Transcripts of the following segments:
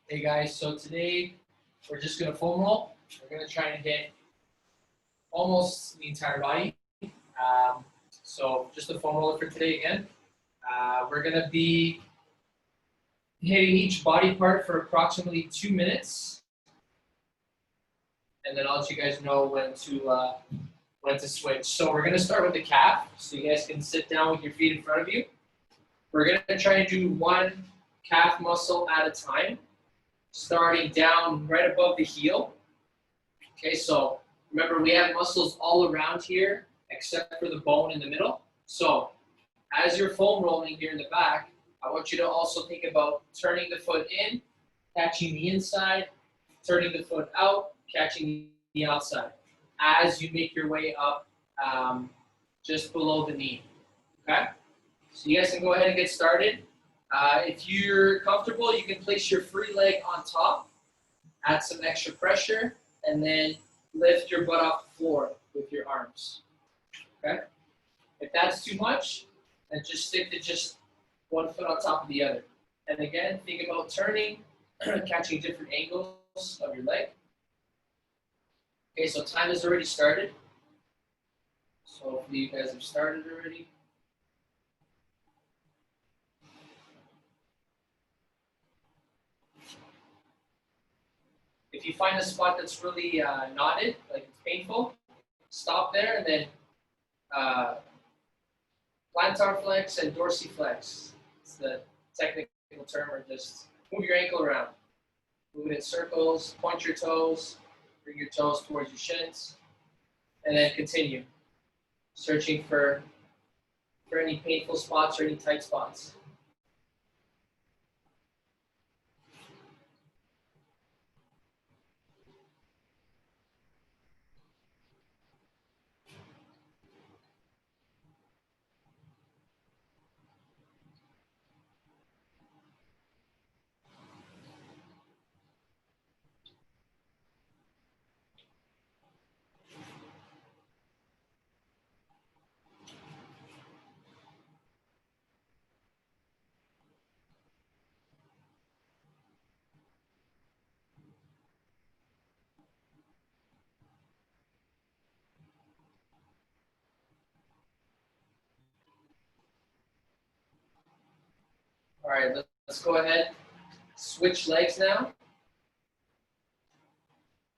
Hey guys, so today we're just gonna foam roll. We're gonna try and hit almost the entire body. So just a foam roller for today again. We're gonna be hitting each body part for approximately 2 minutes, and then I'll let you guys know when to switch. So we're gonna start with the calf, so you guys can sit down with your feet in front of you. We're gonna try and do one calf muscle at a time, starting down right above the heel. Okay, so remember we have muscles all around here except for the bone in the middle. So as you're foam rolling here in the back, I want you to also think about turning the foot in, catching the inside, turning the foot out, catching the outside as you make your way up just below the knee. Okay? So you guys can go ahead and get started. If you're comfortable, you can place your free leg on top, add some extra pressure, and then lift your butt off the floor with your arms. Okay? If that's too much, then just stick to just one foot on top of the other. And again, think about turning, catching different angles of your leg. Okay, so time has already started. So hopefully you guys have started already. If you find a spot that's really knotted, like it's painful, stop there and then plantar flex and dorsiflex. It's the technical term, or just move your ankle around. Move it in circles, point your toes, bring your toes towards your shins, and then continue. Searching for any painful spots or any tight spots. All right, let's go ahead. Switch legs now.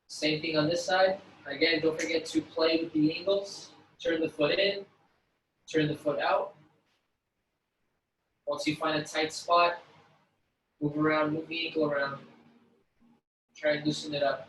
Same thing on this side. Again, don't forget to play with the angles. Turn the foot in, turn the foot out. Once you find a tight spot, move around, move the ankle around. Try and loosen it up.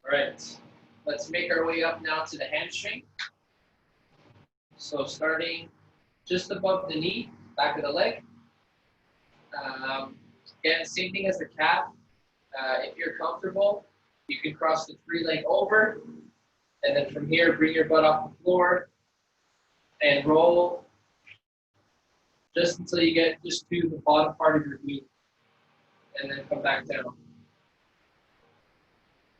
All right, let's make our way up now to the hamstring. So starting just above the knee, back of the leg. Again, same thing as the calf. If you're comfortable, you can cross the 3-leg over, and then from here, bring your butt off the floor and roll just until you get just to the bottom part of your knee, and then come back down.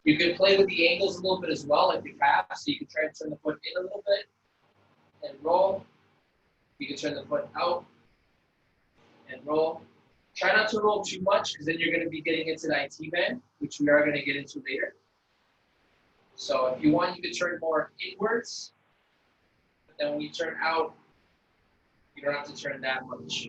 You can play with the angles a little bit as well, like the calf, so you can try to turn the foot in a little bit and roll. You can turn the foot out and roll. Try not to roll too much, because then you're going to be getting into the IT band, which we are going to get into later. So if you want, you can turn more inwards, but then when you turn out, you don't have to turn that much.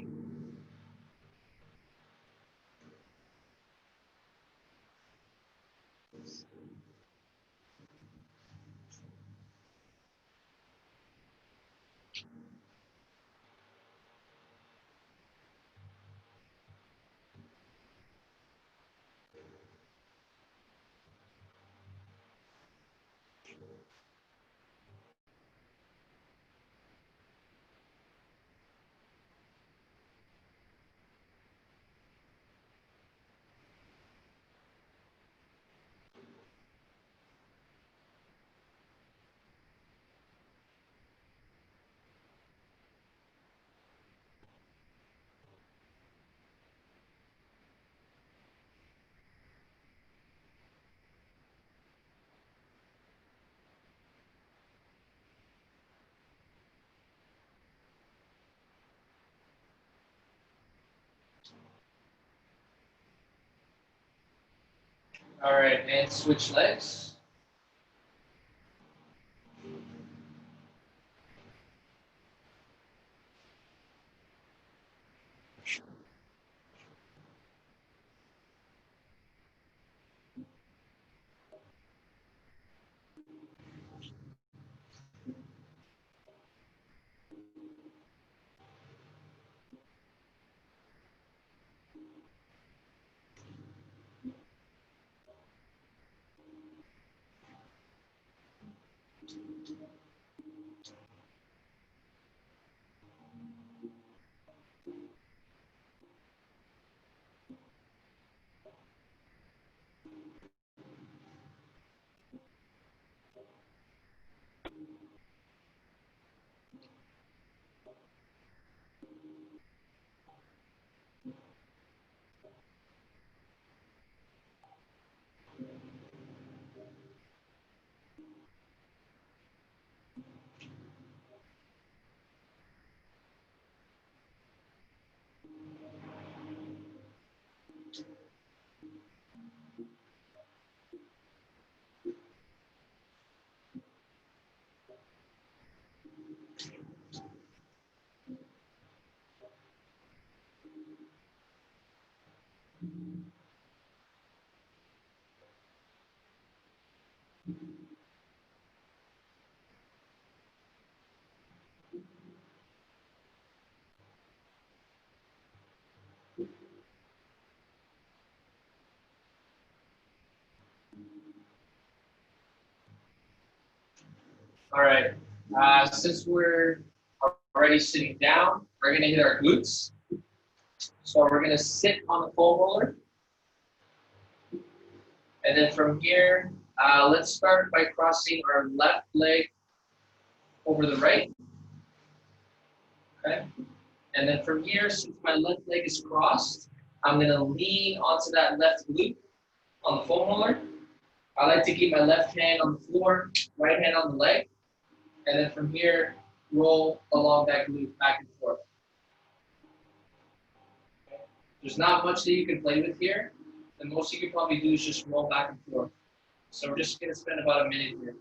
All right, and switch legs. All right, since we're already sitting down, we're going to hit our glutes. So we're going to sit on the foam roller. And then from here, let's start by crossing our left leg over the right. Okay. And then from here, since my left leg is crossed, I'm going to lean onto that left glute on the foam roller. I like to keep my left hand on the floor, right hand on the leg. And then from here, roll along that glute back and forth. Okay. There's not much that you can play with here. The most you can probably do is just roll back and forth. So we're just going to spend about a minute here.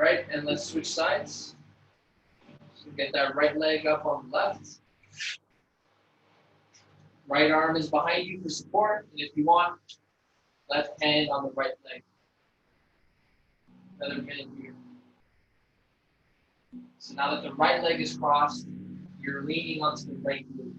right, and let's switch sides. So get that right leg up on the left. Right arm is behind you for support, and if you want, left hand on the right leg. Other hand here. So now that the right leg is crossed, you're leaning onto the right glute.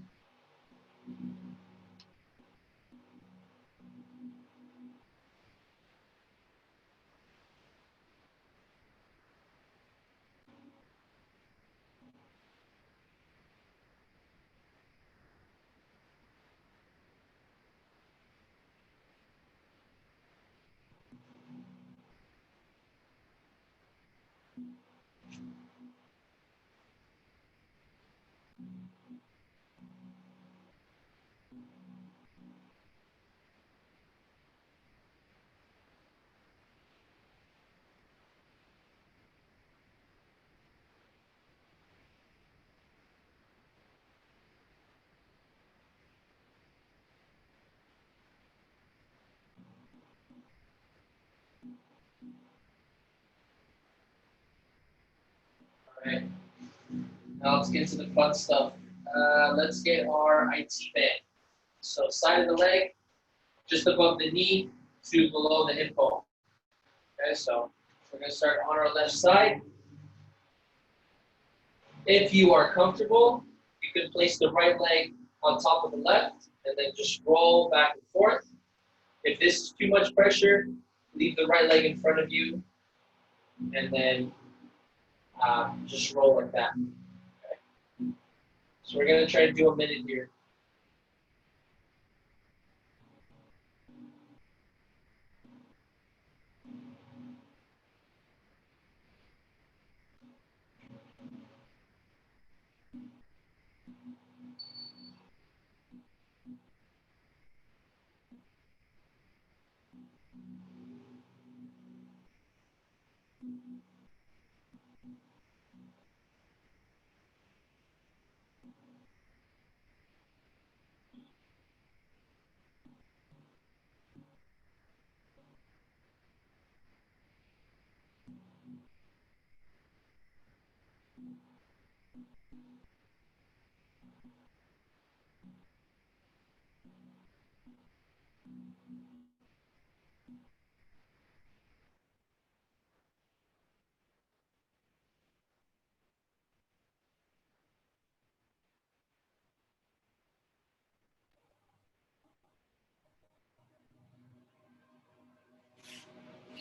All right. Now let's get to the fun stuff. Let's get our IT band. So side of the leg, just above the knee to below the hip bone. Okay, so we're going to start on our left side. If you are comfortable, you can place the right leg on top of the left and then just roll back and forth. If this is too much pressure, leave the right leg in front of you and then just roll like that. Okay. So we're going to try to do a minute here.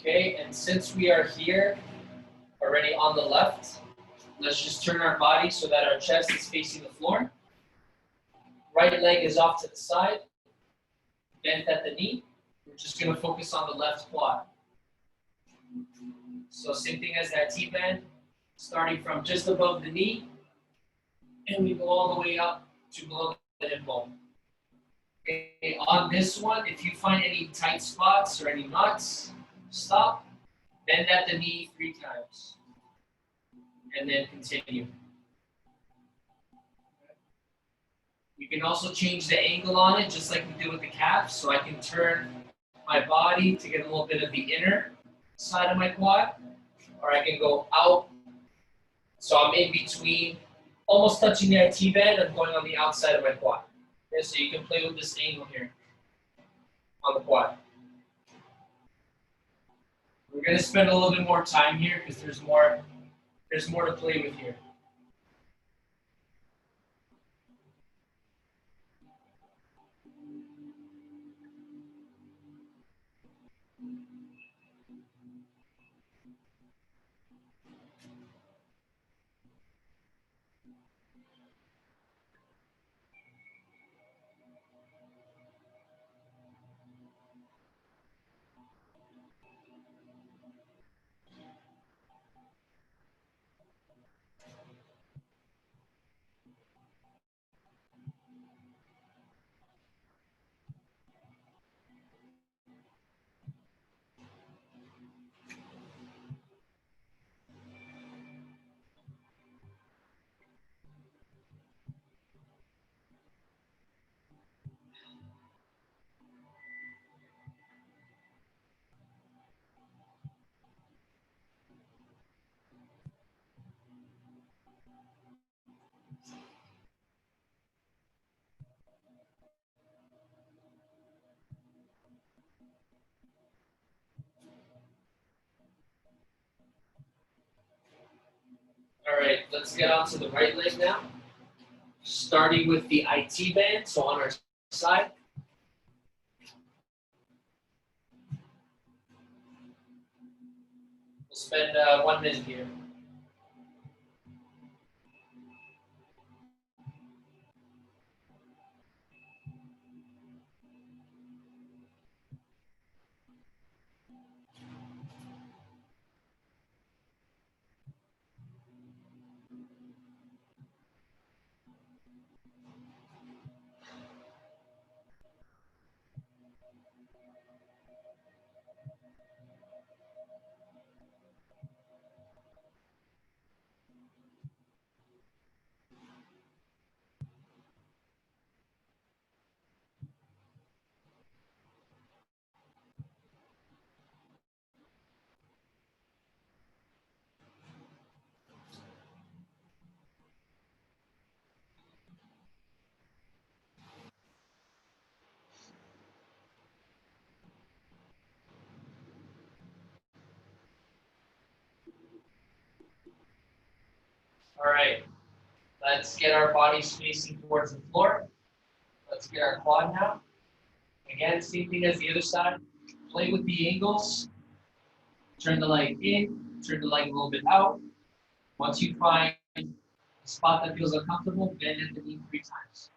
Okay, and since we are here already on the left, let's just turn our body so that our chest is facing the floor. Right leg is off to the side, bent at the knee. We're just going to focus on the left quad. So same thing as that T-band, starting from just above the knee, and we go all the way up to below the hip bone. Okay, on this one, if you find any tight spots or any knots, stop, bend at the knee 3 times, and then continue. You can also change the angle on it, just like we did with the calf, so I can turn my body to get a little bit of the inner side of my quad, or I can go out, so I'm in between, almost touching that T-band, I'm going on the outside of my quad. Okay, so you can play with this angle here on the quad. We're going to spend a little bit more time here because there's more to play with here. right, let's get on to the right leg now. Starting with the IT band, so on our side. We'll spend 1 minute here. All right, let's get our bodies facing towards the floor. Let's get our quad now. Again, same thing as the other side. Play with the angles. Turn the leg in, turn the leg a little bit out. Once you find a spot that feels uncomfortable, bend at the knee 3 times.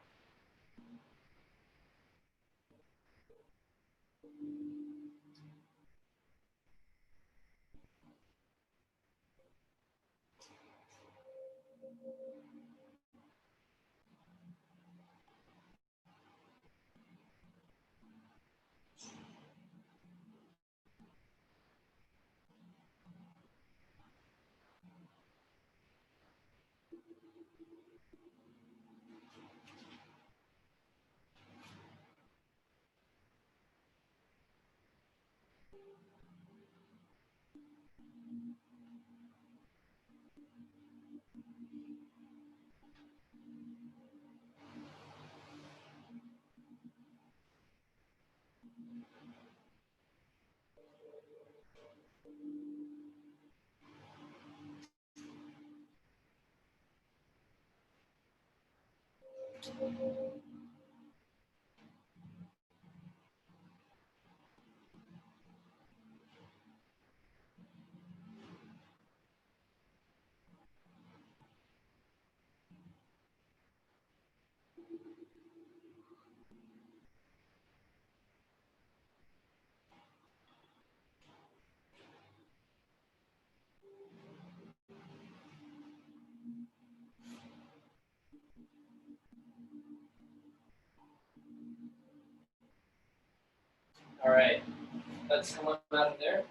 All right, let's come up out of there.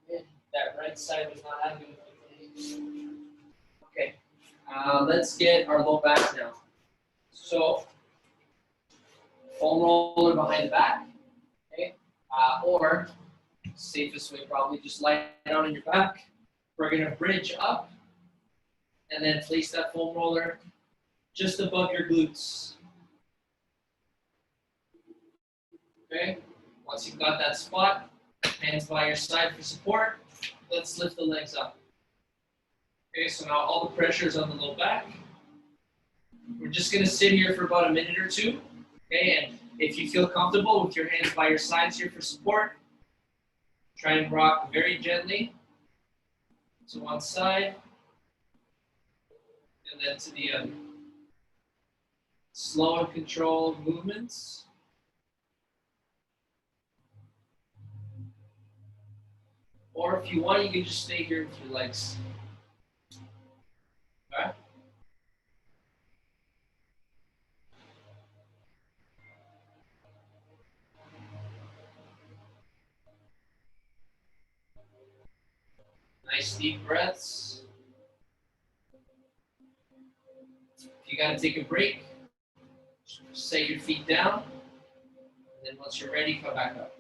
Okay, that right side was not having it. Okay, let's get our low back now. So, foam roller behind the back, okay? Or, safest way probably, just lie down on your back. We're gonna bridge up, and then place that foam roller just above your glutes. Okay, once you've got that spot, hands by your side for support, let's lift the legs up. Okay, so now all the pressure is on the low back. We're just gonna sit here for about a minute or two, okay, and if you feel comfortable with your hands by your sides here for support, try and rock very gently to one side and then to the other. Slow and controlled movements. Or if you want, you can just stay here with your legs. All right? Nice deep breaths. If you got to take a break, set your feet down. And then once you're ready, come back up.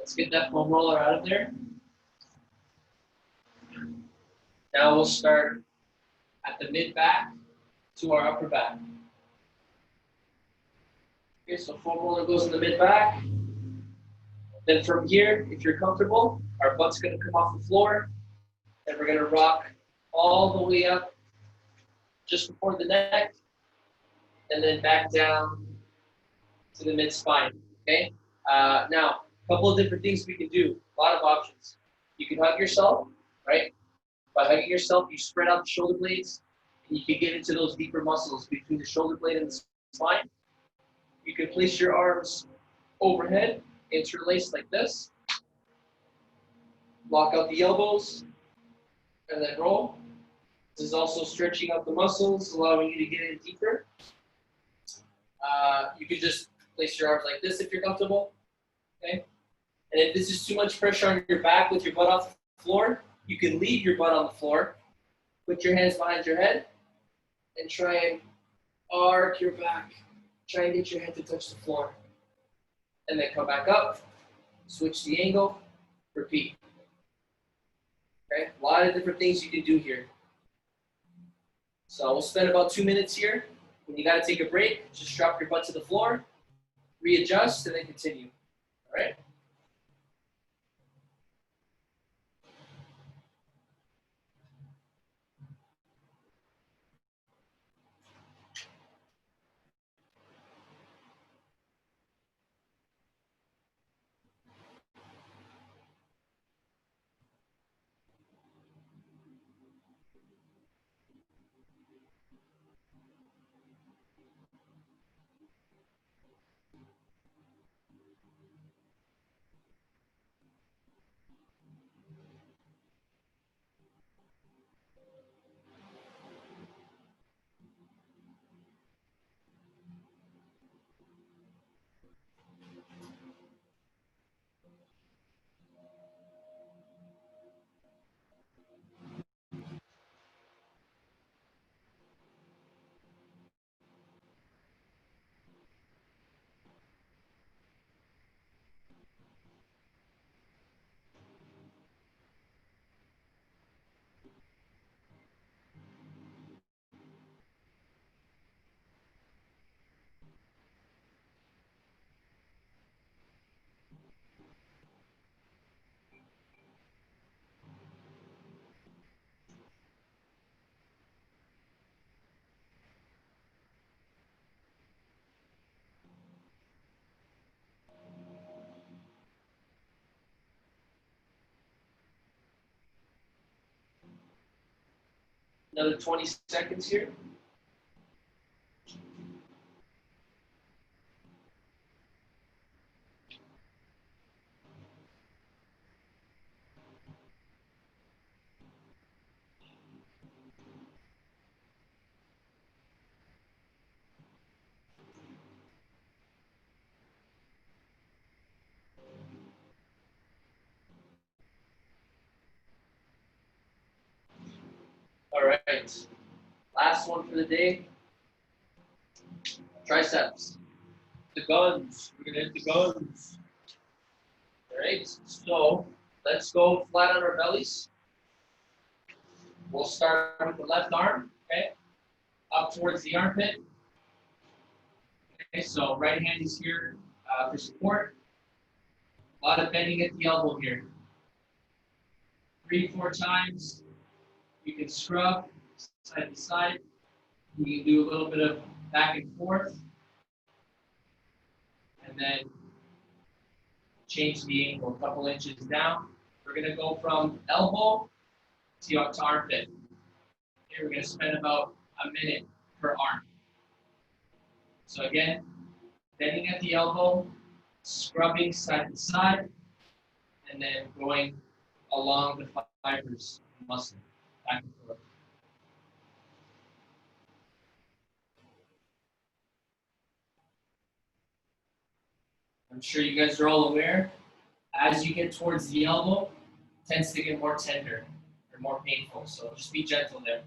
Let's get that foam roller out of there. Now we'll start at the mid back to our upper back. Okay, so foam roller goes in the mid back. Then from here, if you're comfortable, our butt's gonna come off the floor, and we're gonna rock all the way up just before the neck, and then back down to the mid spine. Okay. Now, a couple of different things we can do. A lot of options. You can hug yourself, right? By hugging yourself, you spread out the shoulder blades, and you can get into those deeper muscles between the shoulder blade and the spine. You can place your arms overhead, interlaced like this. Lock out the elbows, and then roll. This is also stretching out the muscles, allowing you to get in deeper. You can just place your arms like this if you're comfortable. Okay. And if this is too much pressure on your back with your butt off the floor, you can leave your butt on the floor, put your hands behind your head, and try and arc your back. Try and get your head to touch the floor. And then come back up, switch the angle, repeat. Okay, a lot of different things you can do here. So we'll spend about 2 minutes here. When you gotta take a break, just drop your butt to the floor, readjust, and then continue. All right? Another 20 seconds here. All right. Last one for the day. Triceps. The guns. We're gonna hit the guns. All right. So let's go flat on our bellies. We'll start with the left arm. Okay. Up towards the armpit. Okay. So right hand is here for support. A lot of bending at the elbow here. 3-4 times. You can scrub side to side. You can do a little bit of back and forth. And then change the angle a couple inches down. We're going to go from elbow to armpit. Okay, we're going to spend about a minute per arm. So again, bending at the elbow, scrubbing side to side, and then going along the fibers of the muscle, back and forth. I'm sure you guys are all aware, as you get towards the elbow, it tends to get more tender or more painful, so just be gentle there.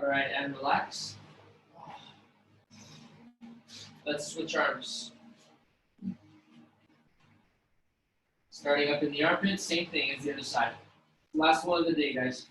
All right, and relax. Let's switch arms. Starting up in the armpit, same thing as the other side. Last one of the day, guys.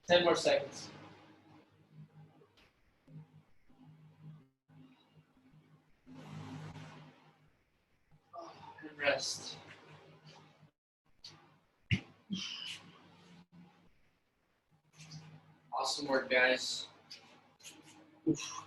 Ten more seconds. And rest. Awesome work, guys. Oof.